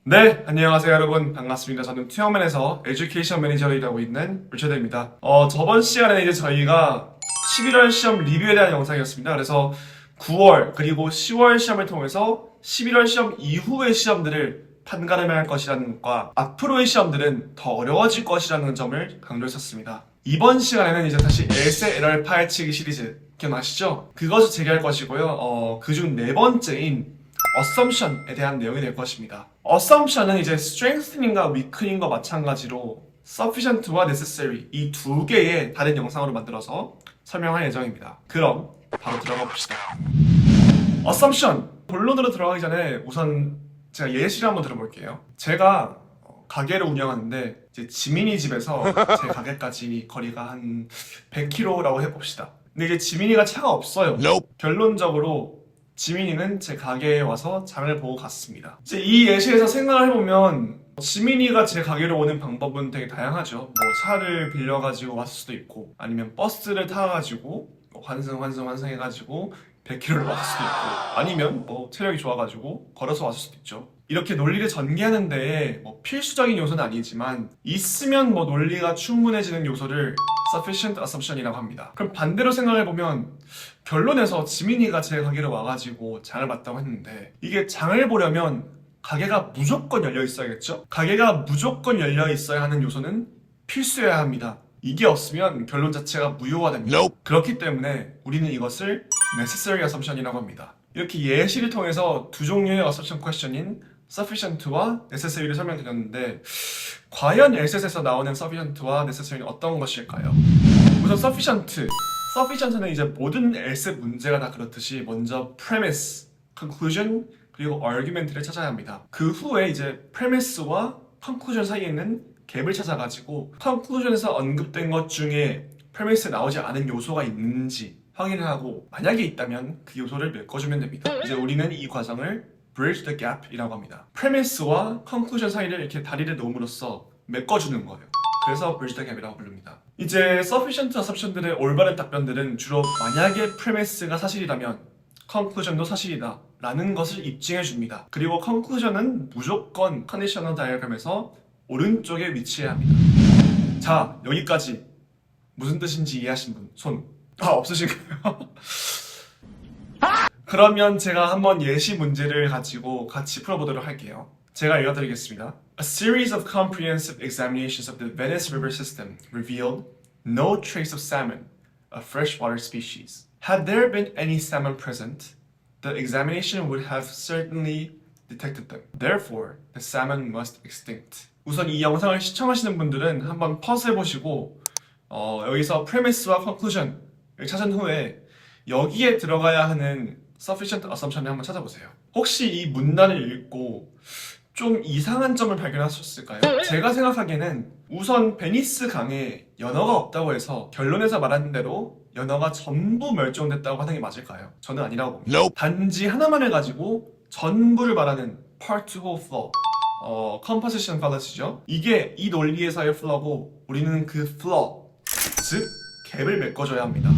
네, 안녕하세요 여러분. 반갑습니다. 저는 투영맨에서 에듀케이션 매니저로 일하고 있는 리처드입니다. 저번 시간에 이제 저희가 11월 시험 리뷰에 대한 영상이었습니다. 그래서 9월 그리고 10월 시험을 통해서 11월 시험 이후의 시험들을 판가름해야 할 것이라는 것과 앞으로의 시험들은 더 어려워질 것이라는 점을 강조했었습니다. 이번 시간에는 이제 다시 에세 에러를 파헤치기 시리즈 기억나시죠? 그것을 재개할 것이고요. 그중 네 번째인 assumption에 대한 내용이 될 것입니다. assumption은 이제 strengthening과 weakening과 마찬가지로 sufficient와 necessary 이 두 개의 다른 영상으로 만들어서 설명할 예정입니다. 그럼 바로 들어가 봅시다. assumption 본론으로 들어가기 전에 우선 제가 예시를 한번 들어볼게요. 제가 가게를 운영하는데 이제 지민이 집에서 제 가게까지 거리가 한 100km라고 해봅시다. 근데 이제 지민이가 차가 없어요. 결론적으로 지민이는 제 가게에 와서 장을 보고 갔습니다. 이제 이 예시에서 생각을 해보면 지민이가 제 가게로 오는 방법은 되게 다양하죠. 뭐 차를 빌려가지고 왔을 수도 있고 아니면 버스를 타가지고 환승 해가지고 100km를 왔을 수도 있고 아니면 뭐 체력이 좋아가지고 걸어서 왔을 수도 있죠. 이렇게 논리를 전개하는 데에 뭐 필수적인 요소는 아니지만 있으면 뭐 논리가 충분해지는 요소를 sufficient assumption이라고 합니다. 그럼 반대로 생각해보면 결론에서 지민이가 제 가게로 와가지고 장을 봤다고 했는데 이게 장을 보려면 가게가 무조건 열려 있어야겠죠? 가게가 무조건 열려 있어야 하는 요소는 필수여야 합니다. 이게 없으면 결론 자체가 무효가 됩니다. 그렇기 때문에 우리는 이것을 necessary assumption이라고 합니다. 이렇게 예시를 통해서 두 종류의 assumption question인 sufficient와 necessary를 설명드렸는데 과연 LSAT에서 나오는 sufficient와 necessary는 어떤 것일까요? 우선 sufficient는 이제 모든 LSAT 문제가 다 그렇듯이 먼저 premise, conclusion, 그리고 argument를 찾아야 합니다. 그 후에 이제 premise와 conclusion 사이에 있는 갭을 찾아가지고 conclusion에서 언급된 것 중에 premise에 나오지 않은 요소가 있는지 확인을 하고 만약에 있다면 그 요소를 메꿔주면 됩니다. 이제 우리는 이 과정을 bridge the gap이라고 합니다. premise와 conclusion 사이를 이렇게 다리를 놓음으로써 메꿔주는 거예요. 그래서 bridge the gap이라고 부릅니다. 이제 sufficient assumption들의 올바른 답변들은 주로 만약에 premise가 사실이라면 conclusion도 사실이다 라는 것을 입증해 줍니다. 그리고 conclusion은 무조건 conditional diagram에서 오른쪽에 위치해야 합니다. 자, 여기까지 무슨 뜻인지 이해하신 분 손 없으신가요? 그러면 제가 한번 예시 문제를 가지고 같이 풀어보도록 할게요. 제가 읽어드리겠습니다. A series of comprehensive examinations of the Venice River system revealed no trace of salmon, a freshwater species. Had there been any salmon present, the examination would have certainly detected them. Therefore, the salmon must extinct. 우선 이 영상을 시청하시는 분들은 한번 퍼스 해보시고 여기서 premise와 conclusion을 찾은 후에 여기에 들어가야 하는 sufficient assumption을 한번 찾아보세요. 혹시 이 문단을 읽고 좀 이상한 점을 발견하셨을까요? 제가 생각하기에는 우선 베니스 강에 연어가 없다고 해서 결론에서 말하는 대로 연어가 전부 멸종됐다고 하는 게 맞을까요? 저는 아니라고 봅니다. 단지 하나만을 가지고 전부를 말하는 part whole flaw composition fallacy죠. 이게 이 논리에서의 flaw고 우리는 그 flaw, 즉 갭을 메꿔줘야 합니다.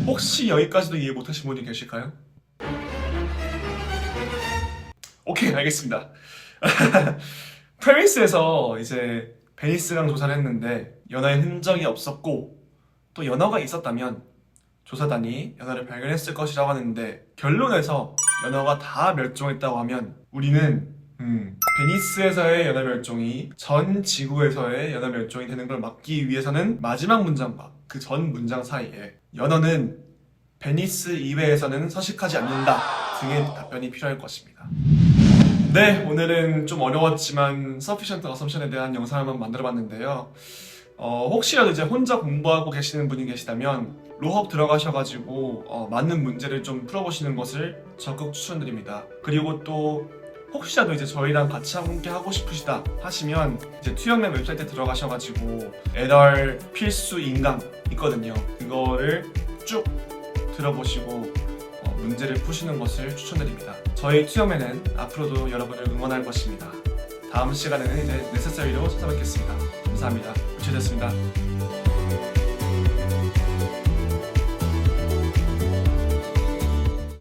혹시 여기까지도 이해 못하신 분이 계실까요? 오케이, 알겠습니다. 프레미스에서 이제 베니스강 조사를 했는데 연어의 흔적이 없었고 또 연어가 있었다면 조사단이 연어를 발견했을 것이라고 하는데 결론에서 연어가 다 멸종했다고 하면 우리는 베니스에서의 연어 멸종이 전 지구에서의 연어 멸종이 되는 걸 막기 위해서는 마지막 문장과 그 전 문장 사이에 연어는 베니스 이외에서는 서식하지 않는다 등의 답변이 필요할 것입니다. 네, 오늘은 좀 어려웠지만 sufficient assumption에 대한 영상을 한번 만들어봤는데요. 혹시라도 이제 혼자 공부하고 계시는 분이 계시다면 로헉 들어가셔가지고 맞는 문제를 좀 풀어보시는 것을 적극 추천드립니다. 그리고 또 혹시라도 이제 저희랑 같이 함께 하고 싶으시다 하시면 이제 투영맨 웹사이트에 들어가셔가지고 LR 필수 인강 있거든요. 그거를 쭉 들어보시고 문제를 푸시는 것을 추천드립니다. 저희 투영맨은 앞으로도 여러분을 응원할 것입니다. 다음 시간에는 이제 necessary로 찾아뵙겠습니다. 감사합니다. 유치됐습니다.